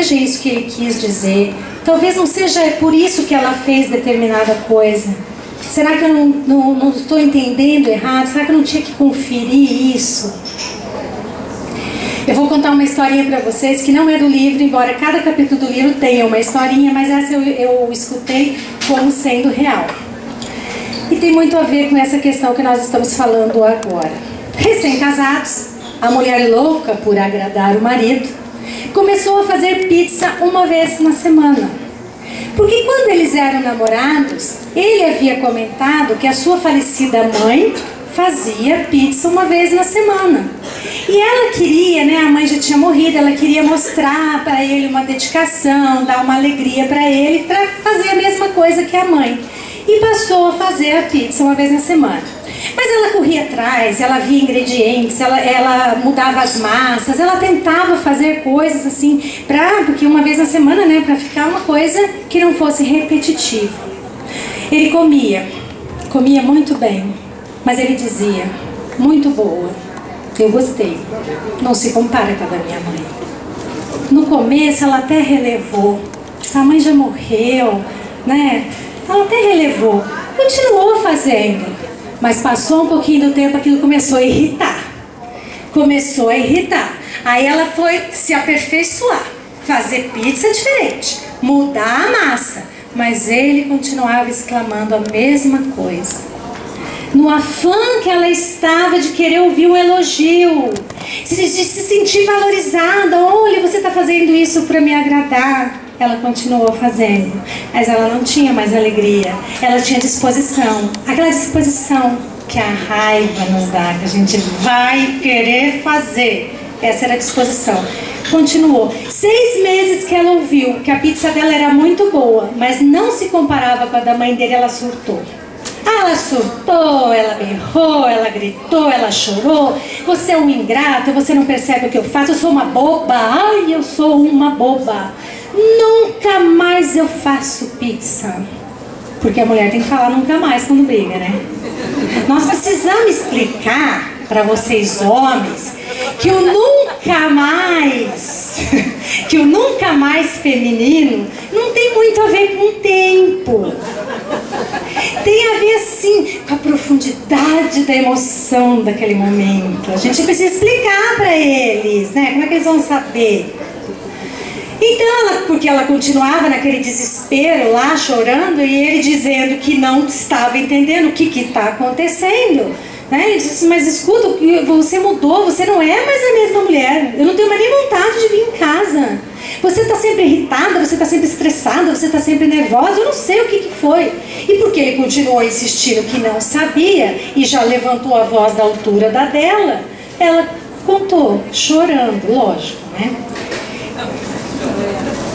seja isso que ele quis dizer. Talvez não seja por isso que ela fez determinada coisa. Será que eu não estou entendendo errado? Será que eu não tinha que conferir isso? Eu vou contar uma historinha para vocês que não é do livro, embora cada capítulo do livro tenha uma historinha, mas essa eu escutei como sendo real. E tem muito a ver com essa questão que nós estamos falando agora. Recém-casados, a mulher louca por agradar o marido começou a fazer pizza uma vez na semana. Porque quando eles eram namorados, ele havia comentado que a sua falecida mãe fazia pizza uma vez na semana. E ela queria, né, a mãe já tinha morrido, ela queria mostrar para ele uma dedicação, dar uma alegria para ele, para fazer a mesma coisa que a mãe. E passou a fazer a pizza uma vez na semana. Mas ela corria atrás, ela via ingredientes, ela mudava as massas, ela tentava fazer coisas assim, porque uma vez na semana, né, para ficar uma coisa que não fosse repetitiva. Ele comia muito bem, mas ele dizia, muito boa, eu gostei, não se compara com a da minha mãe. No começo ela até relevou, a mãe já morreu, né? Ela até relevou, continuou fazendo, mas passou um pouquinho do tempo, aquilo começou a irritar. Aí ela foi se aperfeiçoar, fazer pizza diferente, mudar a massa, mas ele continuava exclamando a mesma coisa. No afã que ela estava de querer ouvir um elogio, de se sentir valorizada, olha, você está fazendo isso para me agradar. Ela continuou fazendo, mas ela não tinha mais alegria, ela tinha disposição, aquela disposição que a raiva nos dá, que a gente vai querer fazer, essa era a disposição. Continuou, 6 meses que ela ouviu que a pizza dela era muito boa, mas não se comparava com a da mãe dele, ela surtou. Ela surtou, ela berrou, ela gritou, ela chorou. Você é um ingrato, você não percebe o que eu faço, eu sou uma boba, ai, eu sou uma boba. Nunca mais eu faço pizza. Porque a mulher tem que falar nunca mais quando briga, né? Nós precisamos explicar para vocês homens que o nunca mais feminino não tem muito a ver com o tempo. Tem a ver sim com a profundidade da emoção daquele momento. A gente precisa explicar para eles, né? Como é que eles vão saber? Então, porque ela continuava naquele desespero lá, chorando, e ele dizendo que não estava entendendo o que está acontecendo. Né? Ele disse, mas escuta, você mudou, você não é mais a mesma mulher. Eu não tenho mais nem vontade de vir em casa. Você está sempre irritada, você está sempre estressada, você está sempre nervosa, eu não sei o que foi. E porque ele continuou insistindo que não sabia, e já levantou a voz da altura da dela, ela contou, chorando, lógico, né?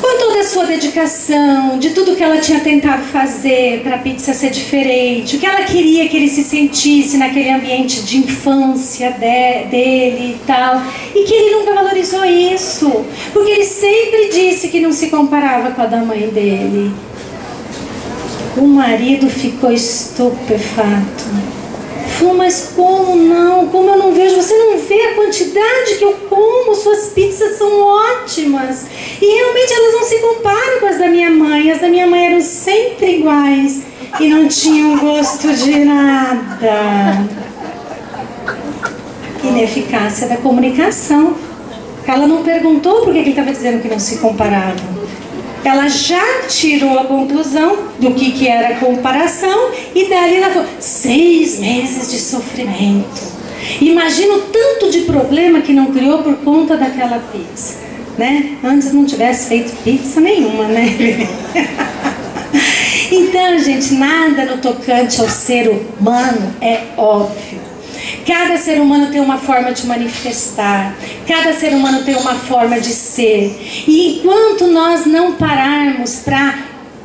Com toda a sua dedicação, de tudo que ela tinha tentado fazer para a pizza ser diferente, o que ela queria que ele se sentisse naquele ambiente de infância dele e tal, e que ele nunca valorizou isso, porque ele sempre disse que não se comparava com a da mãe dele. O marido ficou estupefato. Falou, mas como não? Como eu não vejo? Você não vê a quantidade que eu como? Suas pizzas são ótimas. E realmente elas não se comparam com as da minha mãe. As da minha mãe eram sempre iguais e não tinham gosto de nada. Ineficácia da comunicação. Ela não perguntou por que ele estava dizendo que não se comparavam. Ela já tirou a conclusão do que era comparação e dali ela falou, 6 meses de sofrimento. Imagina o tanto de problema que não criou por conta daquela pizza, né? Antes não tivesse feito pizza nenhuma, né? Então, gente, nada no tocante ao ser humano é óbvio. Cada ser humano tem uma forma de manifestar, cada ser humano tem uma forma de ser. E enquanto nós não pararmos para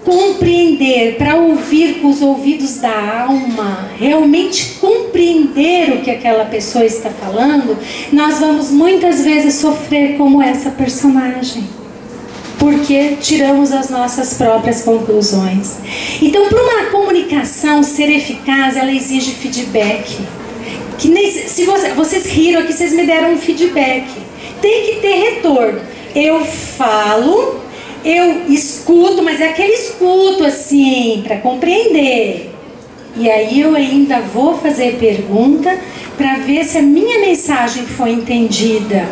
compreender, para ouvir com os ouvidos da alma, realmente compreender o que aquela pessoa está falando, nós vamos muitas vezes sofrer como essa personagem. Porque tiramos as nossas próprias conclusões. Então, para uma comunicação ser eficaz, ela exige feedback. Que nem, se vocês riram aqui, vocês me deram um feedback. Tem que ter retorno. Eu falo, eu escuto, mas é aquele escuto assim, para compreender. E aí eu ainda vou fazer pergunta para ver se a minha mensagem foi entendida.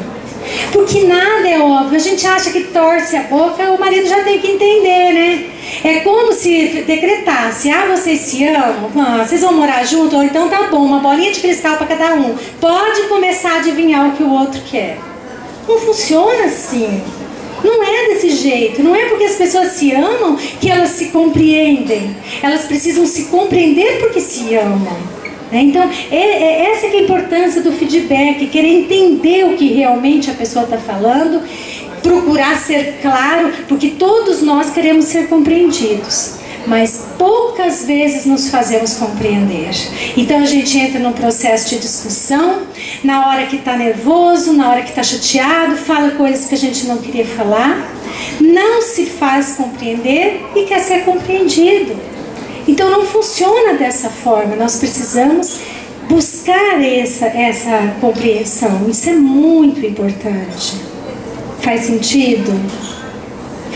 Porque nada é óbvio, a gente acha que torce a boca, o marido já tem que entender, né? É como se decretasse: ah, vocês se amam? Vocês vão morar juntos? Ou então tá bom, uma bolinha de cristal para cada um. Pode começar a adivinhar o que o outro quer. Não funciona assim. Não é desse jeito. Não é porque as pessoas se amam que elas se compreendem. Elas precisam se compreender porque se amam. Então, essa que é a importância do feedback, querer entender o que realmente a pessoa está falando, procurar ser claro, porque todos nós queremos ser compreendidos, mas poucas vezes nos fazemos compreender. Então a gente entra num processo de discussão, na hora que está nervoso, na hora que está chateado, fala coisas que a gente não queria falar, não se faz compreender e quer ser compreendido. Então não funciona dessa forma, nós precisamos buscar essa compreensão, isso é muito importante. Faz sentido?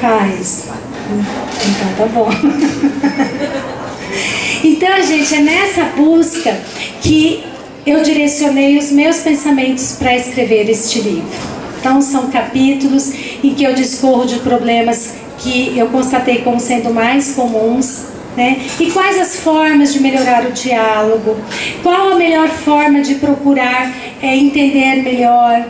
Faz. Então tá bom. Então, gente, é nessa busca que eu direcionei os meus pensamentos para escrever este livro. Então são capítulos em que eu discorro de problemas que eu constatei como sendo mais comuns, né? E quais as formas de melhorar o diálogo, qual a melhor forma de procurar entender melhor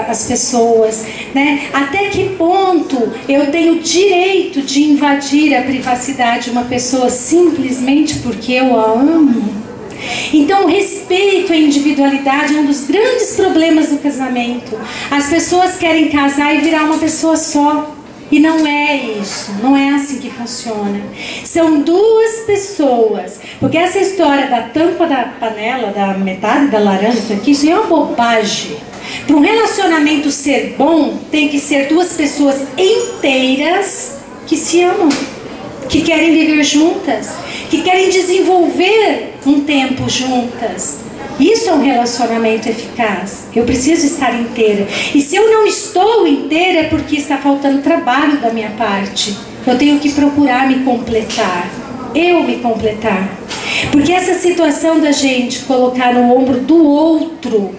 as pessoas, né? Até que ponto eu tenho direito de invadir a privacidade de uma pessoa simplesmente porque eu a amo? Então o respeito à individualidade é um dos grandes problemas do casamento. As pessoas querem casar e virar uma pessoa só. E não é isso, não é assim que funciona. São duas pessoas. Porque essa história da tampa da panela, da metade da laranja, isso é uma bobagem. Para um relacionamento ser bom, tem que ser duas pessoas inteiras que se amam, que querem viver juntas, que querem desenvolver um tempo juntas. Isso é um relacionamento eficaz. Eu preciso estar inteira. E se eu não estou inteira é porque está faltando trabalho da minha parte. Eu tenho que procurar me completar. Eu me completar. Porque essa situação da gente colocar no ombro do outro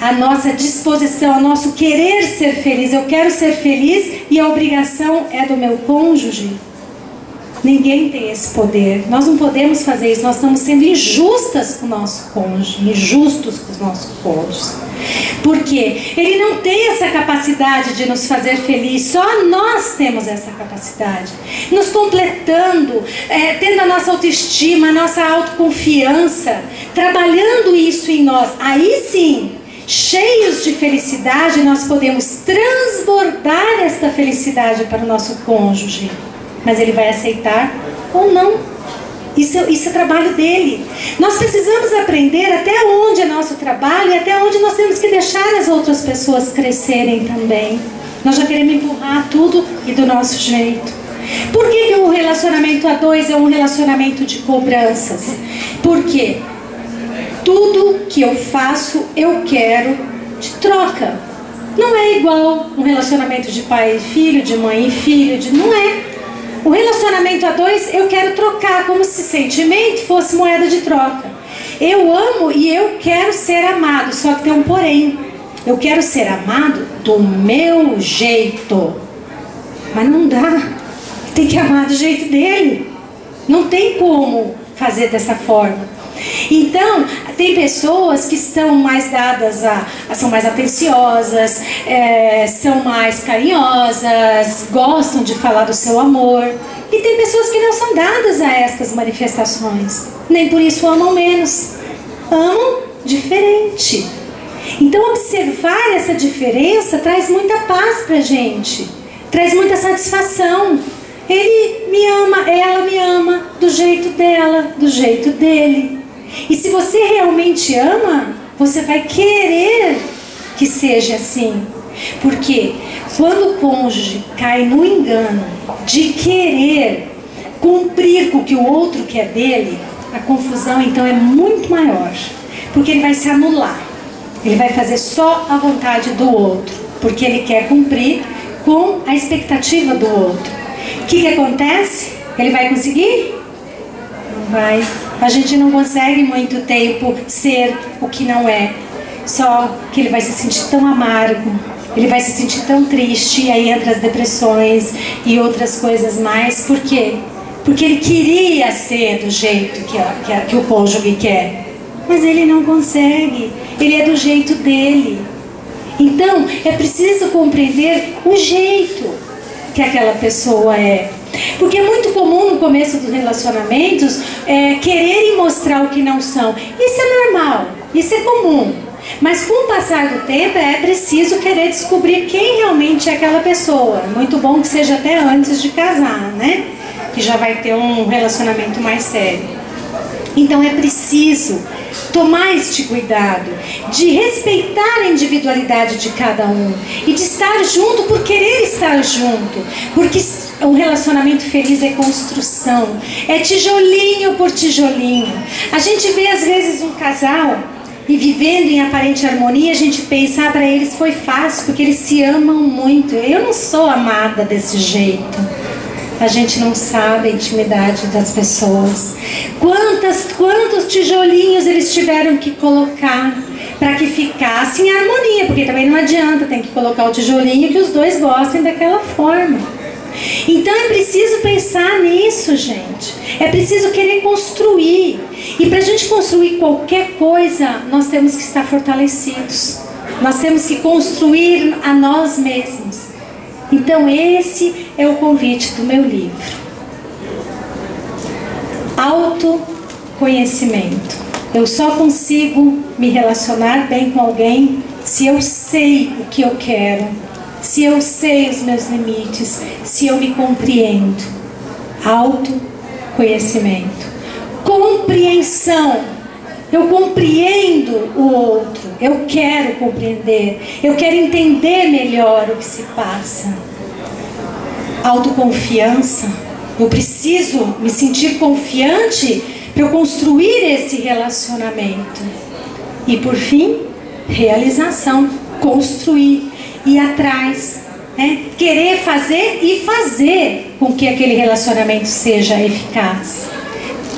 a nossa disposição, o nosso querer ser feliz. Eu quero ser feliz e a obrigação é do meu cônjuge. Ninguém tem esse poder. Nós não podemos fazer isso. Nós estamos sendo injustas com o nosso cônjuge, injustos com os nossos cônjuges. Por quê? Ele não tem essa capacidade de nos fazer feliz. Só nós temos essa capacidade. Nos completando, tendo a nossa autoestima, a nossa autoconfiança, trabalhando isso em nós. Aí sim, cheios de felicidade, nós podemos transbordar esta felicidade para o nosso cônjuge. Mas ele vai aceitar ou não. Isso é trabalho dele. Nós precisamos aprender até onde é nosso trabalho e até onde nós temos que deixar as outras pessoas crescerem também. Nós já queremos empurrar tudo e do nosso jeito. Por que o relacionamento a dois é um relacionamento de cobranças? Porque tudo que eu faço, eu quero de troca. Não é igual um relacionamento de pai e filho, de mãe e filho, não é. O relacionamento a dois, eu quero trocar, como se sentimento fosse moeda de troca. Eu amo e eu quero ser amado, só que tem um porém. Eu quero ser amado do meu jeito. Mas não dá. Tem que amar do jeito dele. Não tem como fazer dessa forma. Então, tem pessoas que são mais dadas são mais atenciosas, são mais carinhosas, gostam de falar do seu amor. E tem pessoas que não são dadas a estas manifestações, nem por isso amam menos, amam diferente. Então observar essa diferença traz muita paz pra gente, traz muita satisfação. Ele me ama, ela me ama, do jeito dela, do jeito dele. E se você realmente ama, você vai querer que seja assim. Porque quando o cônjuge cai no engano de querer cumprir com o que o outro quer dele, a confusão então é muito maior. Porque ele vai se anular. Ele vai fazer só a vontade do outro. Porque ele quer cumprir com a expectativa do outro. O que acontece? Ele vai conseguir? Não vai. A gente não consegue muito tempo ser o que não é. Só que ele vai se sentir tão amargo, ele vai se sentir tão triste, e aí entra as depressões e outras coisas mais. Por quê? Porque ele queria ser do jeito que o cônjuge quer, mas ele não consegue, ele é do jeito dele. Então é preciso compreender o jeito que aquela pessoa é. Porque é muito comum no começo dos relacionamentos quererem mostrar o que não são. Isso é normal, isso é comum. Mas com o passar do tempo é preciso querer descobrir quem realmente é aquela pessoa. É muito bom que seja até antes de casar, né? Que já vai ter um relacionamento mais sério. Então é preciso tomar este cuidado de respeitar a individualidade de cada um e de estar junto por querer estar junto, porque um relacionamento feliz é construção, é tijolinho por tijolinho. A gente vê às vezes um casal e vivendo em aparente harmonia, a gente pensa, para eles foi fácil porque eles se amam muito. Eu não sou amada desse jeito. A gente não sabe a intimidade das pessoas. Quantos tijolinhos eles tiveram que colocar para que ficasse em harmonia, porque também não adianta, tem que colocar o tijolinho que os dois gostem daquela forma. Então é preciso pensar nisso, gente. É preciso querer construir. E para a gente construir qualquer coisa, nós temos que estar fortalecidos. Nós temos que construir a nós mesmos. Então esse é o convite do meu livro. Autoconhecimento. Eu só consigo me relacionar bem com alguém se eu sei o que eu quero, se eu sei os meus limites, se eu me compreendo. Autoconhecimento. Compreensão. Eu compreendo o outro, eu quero compreender, eu quero entender melhor o que se passa. Autoconfiança. Eu preciso me sentir confiante para eu construir esse relacionamento. E por fim, realização. Construir, ir atrás, né? Querer fazer e fazer com que aquele relacionamento seja eficaz.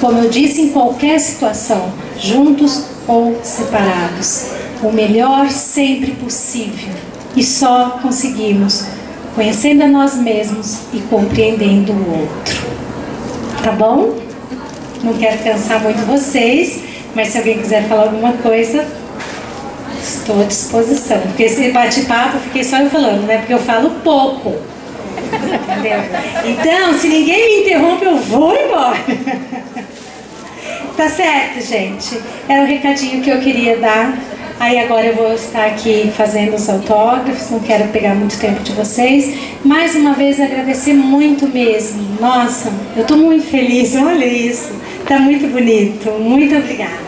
Como eu disse, em qualquer situação, juntos ou separados, o melhor sempre possível. E só conseguimos conhecendo a nós mesmos e compreendendo o outro. Tá bom? Não quero cansar muito vocês, mas se alguém quiser falar alguma coisa, estou à disposição. Porque esse bate-papo, fiquei só eu falando, né? Porque eu falo pouco. Entendeu? Então, se ninguém me interrompe, eu vou embora. Tá certo, gente? Era um recadinho que eu queria dar. Aí agora eu vou estar aqui fazendo os autógrafos, não quero pegar muito tempo de vocês. Mais uma vez agradecer muito mesmo. Nossa, eu tô muito feliz, olha isso. Tá muito bonito. Muito obrigada.